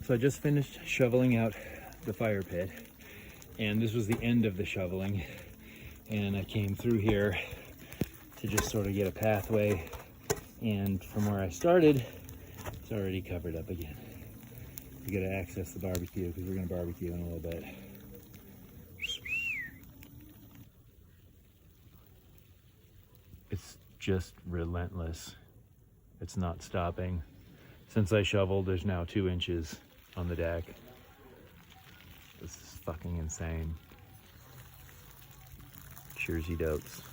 So I just finished shoveling out the fire pit, and this was the end of the shoveling. And I came through here to just sort of get a pathway. And from where I started, it's already covered up again. We gotta access the barbecue because we're gonna barbecue in a little bit. It's just relentless. It's not stopping. Since I shoveled, there's now 2 inches on the deck. This is fucking insane. Cheersy dotes.